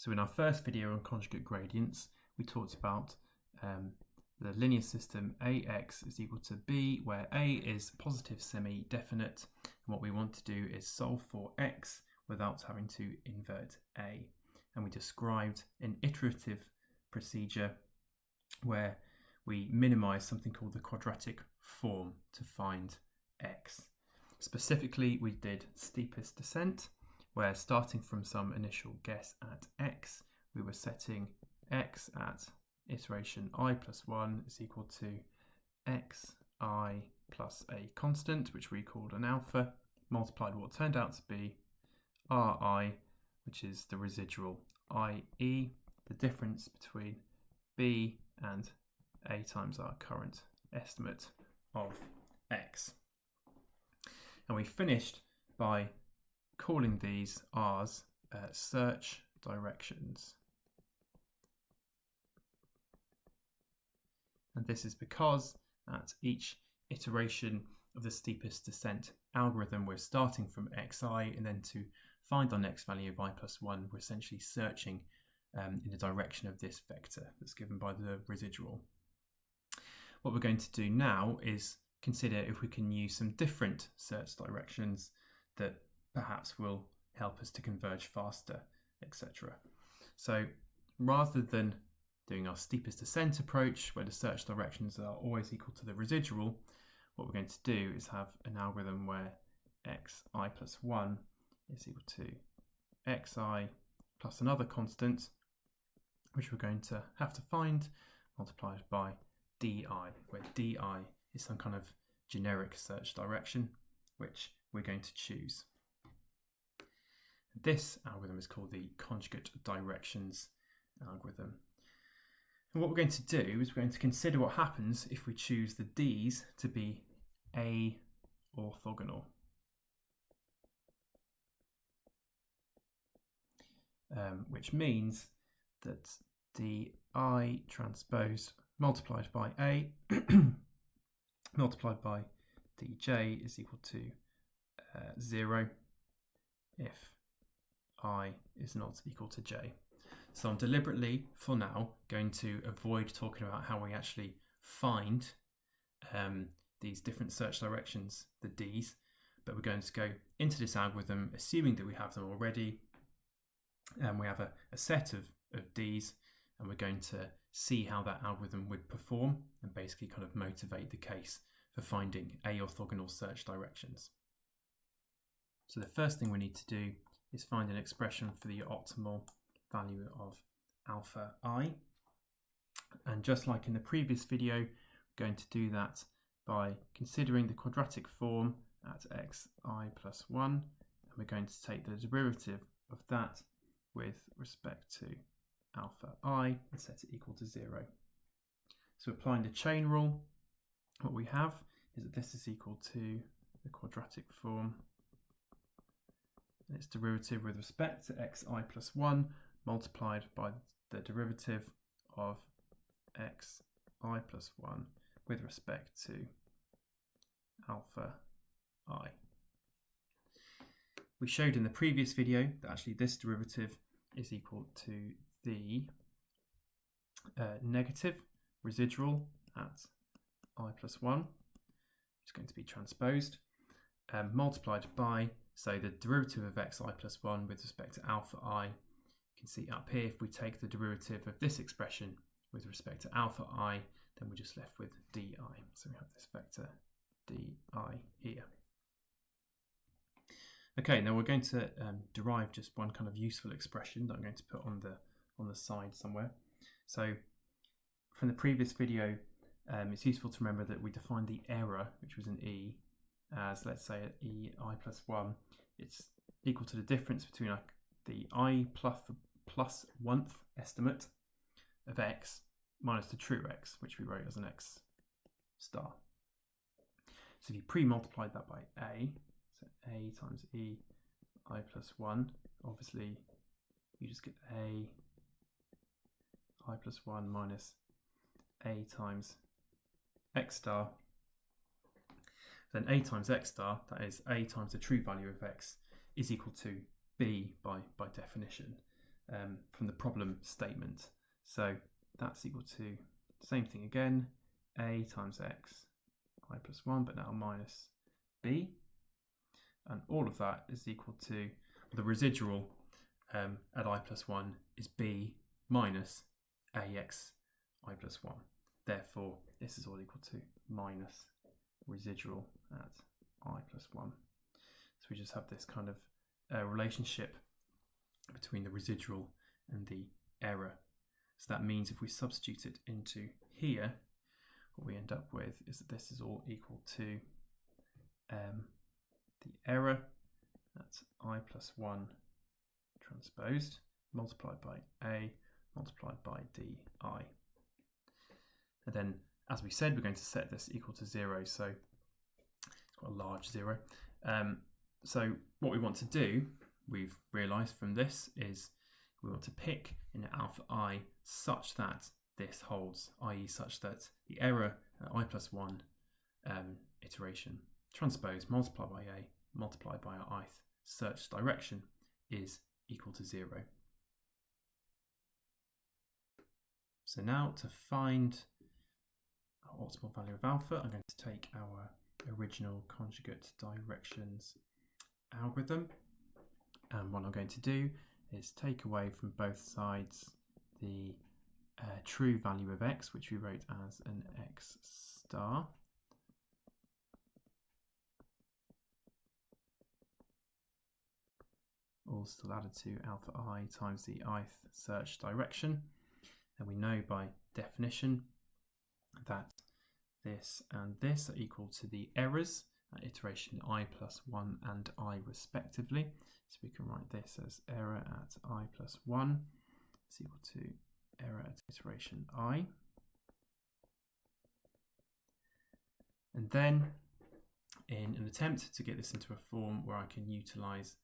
So in our first video on conjugate gradients, we talked about the linear system AX is equal to B, where A is positive semi-definite, and what we want to do is solve for X without having to invert A. And we described an iterative procedure where we minimize something called the quadratic form to find X. Specifically, we did steepest descent, where starting from some initial guess at X, we were setting X at iteration I plus 1 is equal to xi plus a constant, which we called an alpha, multiplied what turned out to be ri, which is the residual i.e. the difference between b and a times our current estimate of x. And we finished by calling these r's search directions. And this is because at each iteration of the steepest descent algorithm, we're starting from xi, and then to find our next value of I plus 1, we're essentially searching in the direction of this vector that's given by the residual. What we're going to do now is consider if we can use some different search directions that perhaps will help us to converge faster, etc. So rather than doing our steepest descent approach, where the search directions are always equal to the residual, what we're going to do is have an algorithm where xi plus 1 is equal to xi plus another constant, which we're going to have to find, multiplied by di, where di is some kind of generic search direction, which we're going to choose. This algorithm is called the conjugate directions algorithm. And what we're going to do is we're going to consider what happens if we choose the d's to be orthogonal. Which means that the I transpose multiplied by A multiplied by dj is equal to 0 if I is not equal to j. So I'm deliberately, for now, going to avoid talking about how we actually find these different search directions, the d's, but we're going to go into this algorithm assuming that we have them already, and we have a set of d's, and we're going to see how that algorithm would perform and basically kind of motivate the case for finding orthogonal search directions. So the first thing we need to do is find an expression for the optimal value of alpha I. And just like in the previous video, we're going to do that by considering the quadratic form at xi plus 1, and we're going to take the derivative of that with respect to alpha I and set it equal to 0. So applying the chain rule, what we have is that this is equal to the quadratic form and its derivative with respect to xi plus 1 multiplied by the derivative of xi plus 1 with respect to alpha I. We showed in the previous video that actually this derivative is equal to the negative residual at I plus 1, which is going to be transposed, multiplied by, so the derivative of xi plus 1 with respect to alpha I. You can see up here, if we take the derivative of this expression with respect to alpha I, then we're just left with di. So we have this vector di here. Okay, now we're going to derive just one kind of useful expression that I'm going to put on the side somewhere. So from the previous video, it's useful to remember that we defined the error, which was an e, as, let's say, at ei plus 1, it's equal to the difference between the I plus 1th estimate of x minus the true x, which we wrote as an x star. So if you pre-multiplied that by a, so a times e I plus 1, obviously you just get a I plus 1 minus a times x star. Then a times x star, that is a times the true value of x, is equal to b by definition. from the problem statement. So that's equal to the same thing again, a times x, I plus 1, but now minus b. And all of that is equal to, the residual at I plus 1 is b minus ax I plus 1. Therefore, this is all equal to minus residual at I plus 1. So we just have this kind of relationship between the residual and the error. So that means if we substitute it into here, what we end up with is that this is all equal to the error, that's I plus 1 transposed, multiplied by A, multiplied by DI. And then, as we said, we're going to set this equal to 0, so it's got a large 0. So what we want to do, we've realised from this, is we want to pick in alpha I such that this holds, i.e. such that the error at I plus 1 iteration transpose multiplied by A multiplied by our ith search direction is equal to 0. So now to find our optimal value of alpha, I'm going to take our original conjugate directions algorithm, and what I'm going to do is take away from both sides the true value of x, which we wrote as an x star, all still added to alpha I times the ith search direction. And we know by definition that this and this are equal to the errors at iteration I plus 1 and I respectively. So we can write this as error at I plus 1 is equal to error at iteration I. And then in an attempt to get this into a form where I can utilise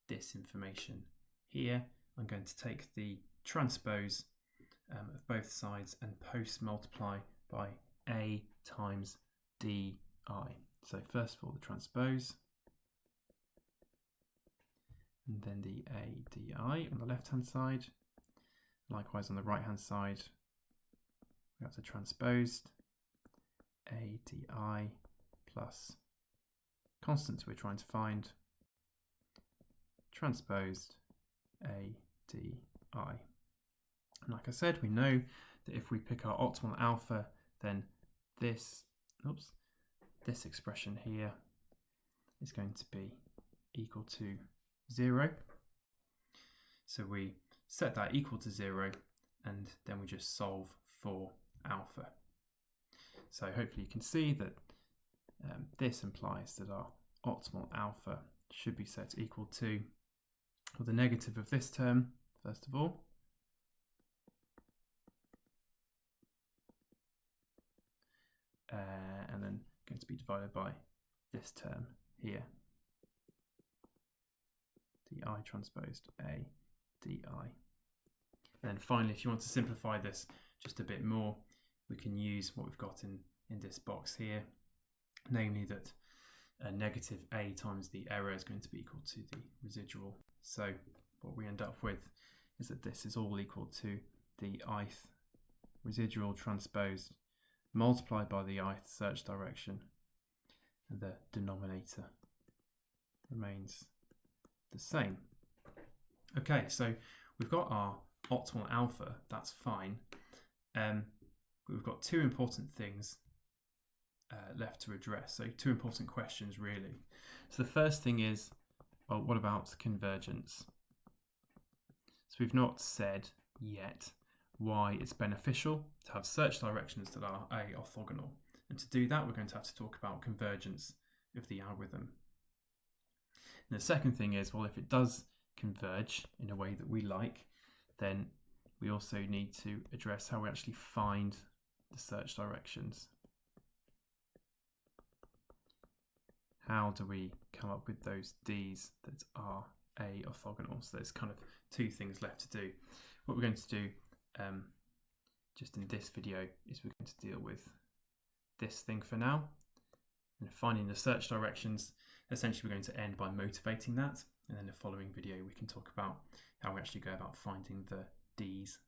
this information here, I'm going to take the transpose of both sides and post multiply by A times DI. So first of all the transpose, and then the ADI on the left hand side. Likewise on the right hand side we have the transposed ADI plus constants we're trying to find, transposed ADI. And like I said, we know that if we pick our optimal alpha, then this expression here is going to be equal to 0. So we set that equal to 0 and then we just solve for alpha. So hopefully you can see that this implies that our optimal alpha should be set equal to, well, the negative of this term first of all, and then going to be divided by this term here, di transposed A di. And then finally, if you want to simplify this just a bit more, we can use what we've got in this box here, namely that negative A times the error is going to be equal to the residual. So what we end up with is that this is all equal to the ith residual transposed multiplied by the ith search direction, and the denominator remains the same. Okay, so we've got our optimal alpha, that's fine. We've got two important things left to address, so two important questions really. So the first thing is, well, what about convergence? So we've not said yet why it's beneficial to have search directions that are A orthogonal. And to do that, we're going to have to talk about convergence of the algorithm. And the second thing is, well, if it does converge in a way that we like, then we also need to address how we actually find the search directions. How do we come up with those Ds that are A orthogonal? So there's kind of two things left to do. What we're going to do just in this video is we're going to deal with this thing for now, and finding the search directions. Essentially we're going to end by motivating that, and then in the following video we can talk about how we actually go about finding the D's.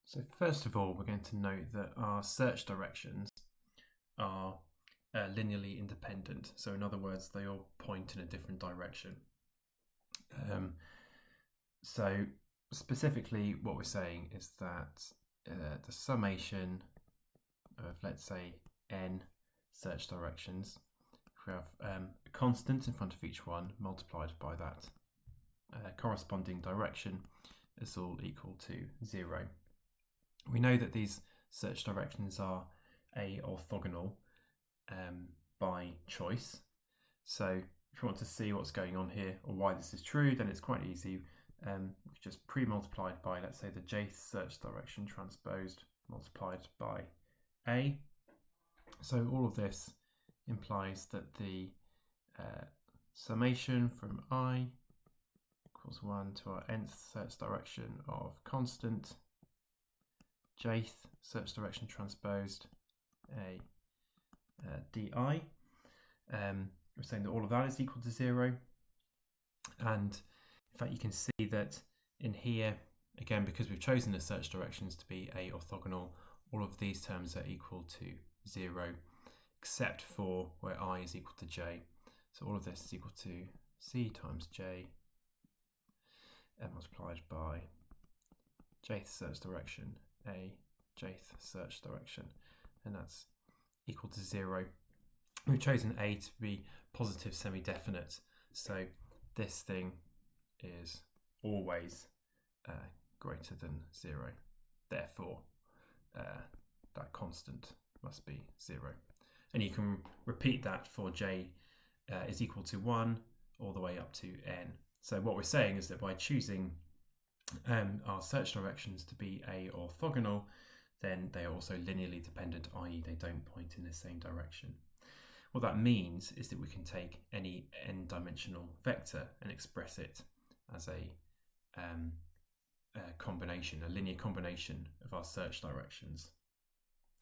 So first of all, we're going to note that our search directions are linearly independent. So in other words, they all point in a different direction. So specifically what we're saying is that the summation of, let's say, n search directions, if we have a constant in front of each one multiplied by that corresponding direction, is all equal to 0. We know that these search directions are A orthogonal by choice. So if you want to see what's going on here or why this is true, then it's quite easy. We just pre-multiplied by, let's say, the jth search direction transposed multiplied by A. So all of this implies that the summation from I equals 1 to our nth search direction of constant jth search direction transposed A di. We're saying that all of that is equal to 0, and in fact you can see that in here, again, because we've chosen the search directions to be A orthogonal, all of these terms are equal to 0, except for where I is equal to j. So all of this is equal to c times j multiplied by jth search direction A jth search direction, and that's equal to 0. We've chosen A to be positive semi-definite, so this thing is always greater than 0. Therefore, that constant must be 0. And you can repeat that for j is equal to 1 all the way up to n. So what we're saying is that by choosing our search directions to be A orthogonal, then they are also linearly dependent, i.e. they don't point in the same direction. What that means is that we can take any n-dimensional vector and express it as a combination, a linear combination of our search directions.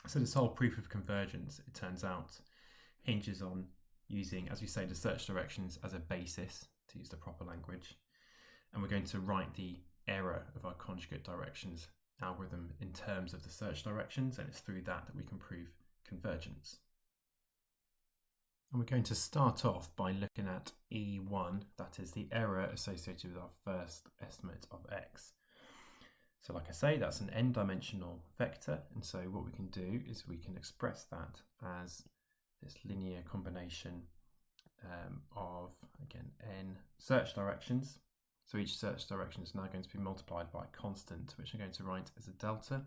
So this whole proof of convergence, it turns out, hinges on using, as we say, the search directions as a basis, to use the proper language. And we're going to write the error of our conjugate directions algorithm in terms of the search directions, and it's through that we can prove convergence. And we're going to start off by looking at E1, that is the error associated with our first estimate of x. So like I say, that's an n-dimensional vector, and so what we can do is we can express that as this linear combination of, again, n search directions. So each search direction is now going to be multiplied by a constant, which I'm going to write as a delta.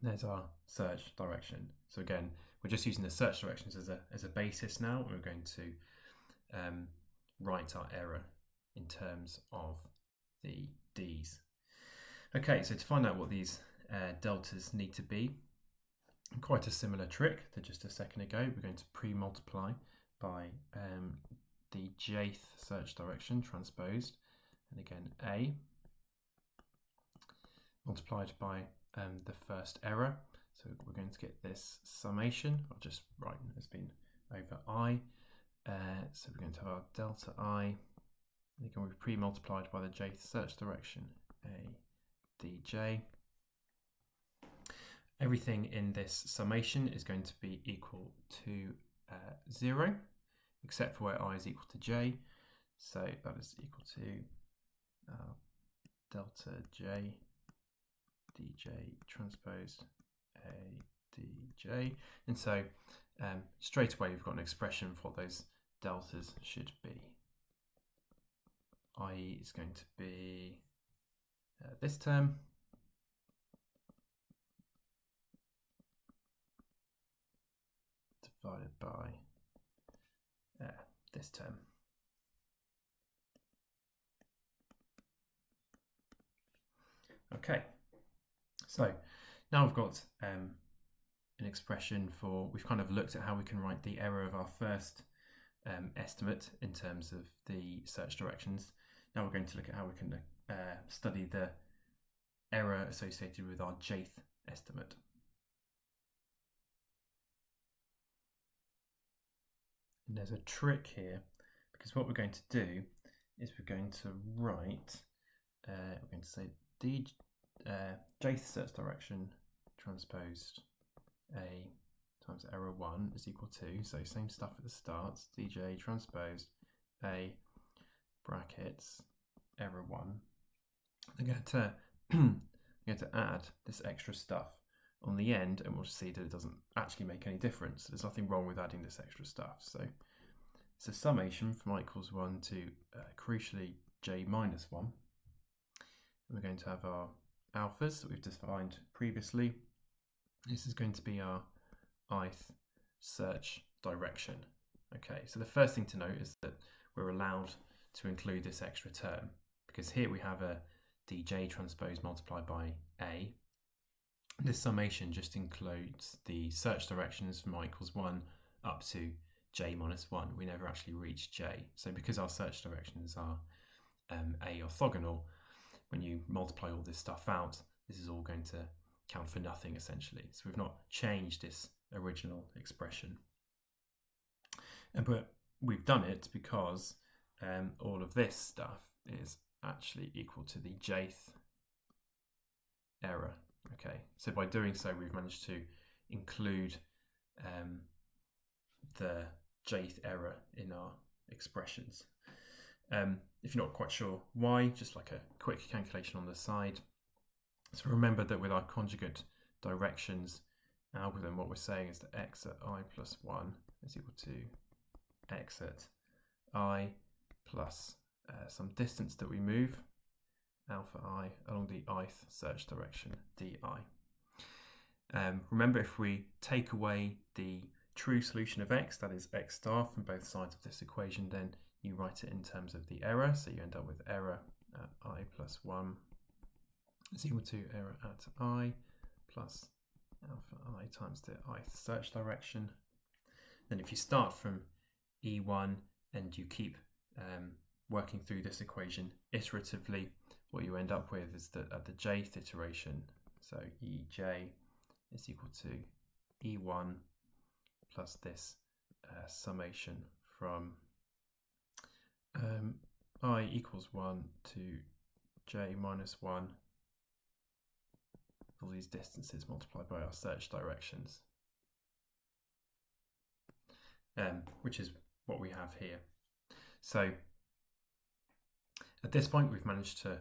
There's our search direction. So again, we're just using the search directions as a basis now, and we're going to write our error in terms of the d's. Okay, so to find out what these deltas need to be, quite a similar trick to just a second ago. We're going to pre-multiply by the jth search direction transposed, and again A, multiplied by the first error. So we're going to get this summation. I'll just write it as being over I. So we're going to have our delta I, and again we've pre-multiplied by the jth search direction A dj. Everything in this summation is going to be equal to 0, except for where I is equal to j. So that is equal to delta j dj transposed A dj. And so straight away we've got an expression for what those deltas should be. I.e. is going to be this term divided by this term. Okay, so now we've got an expression for, we've kind of looked at how we can write the error of our first estimate in terms of the search directions. Now we're going to look at how we can study the error associated with our jth estimate. And there's a trick here, because what we're going to do is we're going to write, we're going to say jth search direction transposed A times error 1 is equal to, so same stuff at the start, dj transposed A brackets error 1. I'm going to add this extra stuff on the end, and we'll see that it doesn't actually make any difference. There's nothing wrong with adding this extra stuff. So it's a summation from I equals 1 to crucially j minus 1. And we're going to have our alphas that we've defined previously. This is going to be our ith search direction. Okay, so the first thing to note is that we're allowed to include this extra term, because here we have a dj transpose multiplied by A. This summation just includes the search directions from I equals 1 up to j minus 1. We never actually reach j. So because our search directions are A orthogonal, when you multiply all this stuff out, this is all going to count for nothing essentially. So we've not changed this original expression. But we've done it because all of this stuff is actually equal to the jth error. Okay, so by doing so, we've managed to include the jth error in our expressions. If you're not quite sure why, just like a quick calculation on the side. So remember that with our conjugate directions algorithm, what we're saying is that x at I plus 1 is equal to x at I plus some distance that we move, alpha I, along the ith search direction, di. Remember, if we take away the true solution of x, that is x star, from both sides of this equation, then you write it in terms of the error. So you end up with error at I plus 1 is equal to error at I plus alpha I times the ith search direction. Then if you start from E1 and you keep working through this equation iteratively, what you end up with is that at the jth iteration, so Ej is equal to E1 plus this summation from I equals 1 to j minus 1, all these distances multiplied by our search directions, which is what we have here. So at this point, we've managed to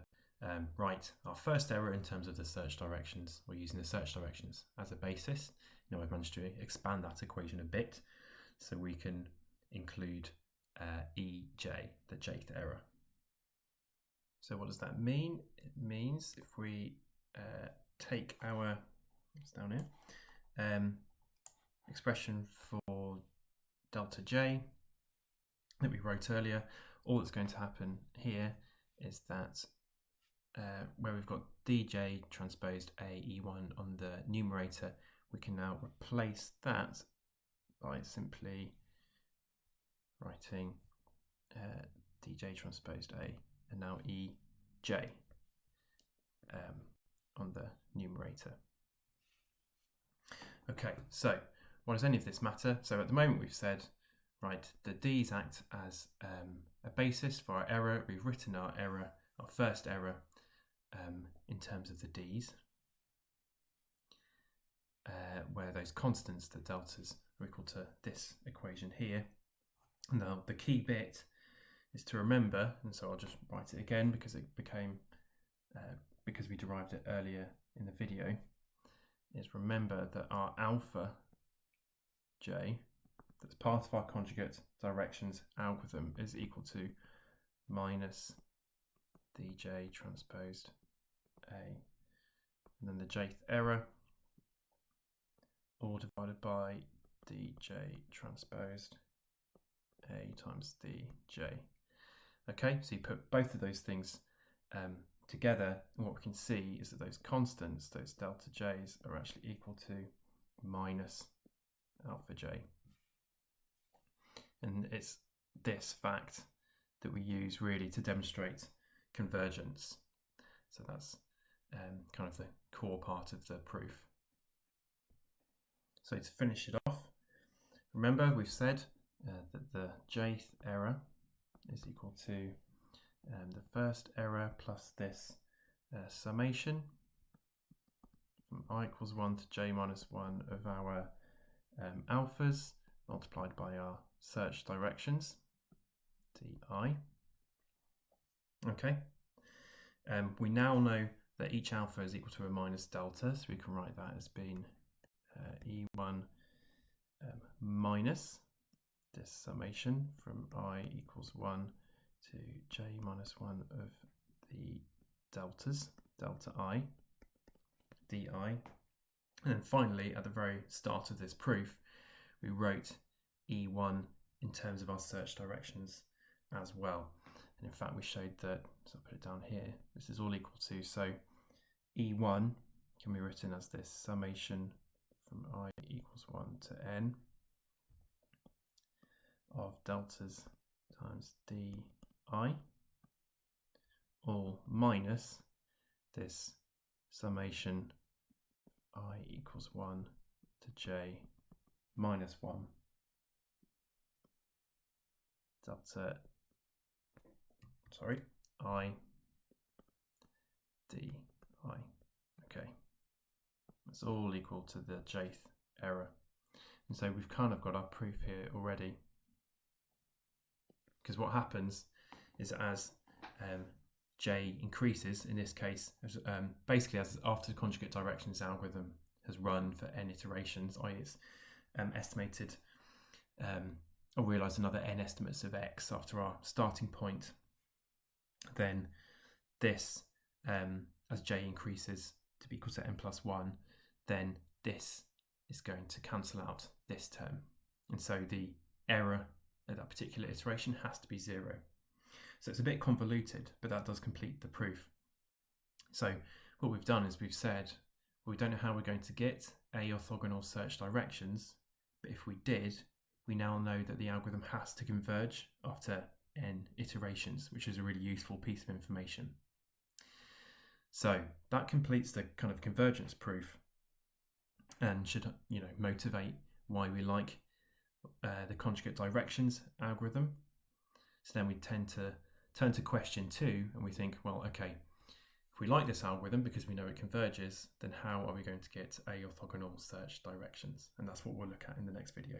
write our first error in terms of the search directions. We're using the search directions as a basis. Now I've managed to expand that equation a bit, so we can include Ej, the jth error. So what does that mean? It means if we take our, it's down here, expression for delta j that we wrote earlier, all that's going to happen here is that where we've got dj transposed A E1 on the numerator, we can now replace that by simply writing dj transposed A and now Ej on the numerator. Okay, so why does any of this matter? So at the moment we've said, right, the d's act as a basis for our error. We've written our error, our first error, in terms of the d's, where those constants, the deltas, are equal to this equation here. Now the key bit is to remember, and so I'll just write it again because it became, because we derived it earlier in the video, is remember that our alpha j, that's part of our conjugate directions algorithm, is equal to minus dj transposed A, and then the jth error, all divided by dj transposed A times dj. Okay, so you put both of those things together, and what we can see is that those constants, those delta j's, are actually equal to minus alpha j. And it's this fact that we use really to demonstrate convergence. So that's kind of the core part of the proof. So to finish it off, remember we've said that the jth error is equal to the first error plus this summation from I equals 1 to j minus 1 of our alphas multiplied by our search directions, di. Okay, we now know that each alpha is equal to a minus delta, so we can write that as being E1 minus this summation from I equals 1 to j minus 1 of the deltas, delta I, di. And then finally, at the very start of this proof, we wrote E1 in terms of our search directions as well. And in fact, we showed that, so I'll put it down here, this is all equal to, so E1 can be written as this summation from I equals 1 to n of deltas times di, all minus this summation I equals 1 to j minus 1 delta, I di. Okay, it's all equal to the jth error. And so we've kind of got our proof here already. Because what happens is as j increases, in this case, basically as after the conjugate directions algorithm has run for n iterations, i.e. it's estimated or realised another n estimates of x after our starting point, then this, as j increases to be equal to n plus 1, then this is going to cancel out this term. And so the error at that particular iteration has to be 0. So it's a bit convoluted, but that does complete the proof. So what we've done is we've said, well, we don't know how we're going to get a orthogonal search directions, but if we did, we now know that the algorithm has to converge after n iterations, which is a really useful piece of information. So that completes the kind of convergence proof and should, motivate why we like the conjugate directions algorithm. So then we tend to turn to question 2 and we think, well, okay, if we like this algorithm because we know it converges, then how are we going to get a orthogonal search directions? And that's what we'll look at in the next video.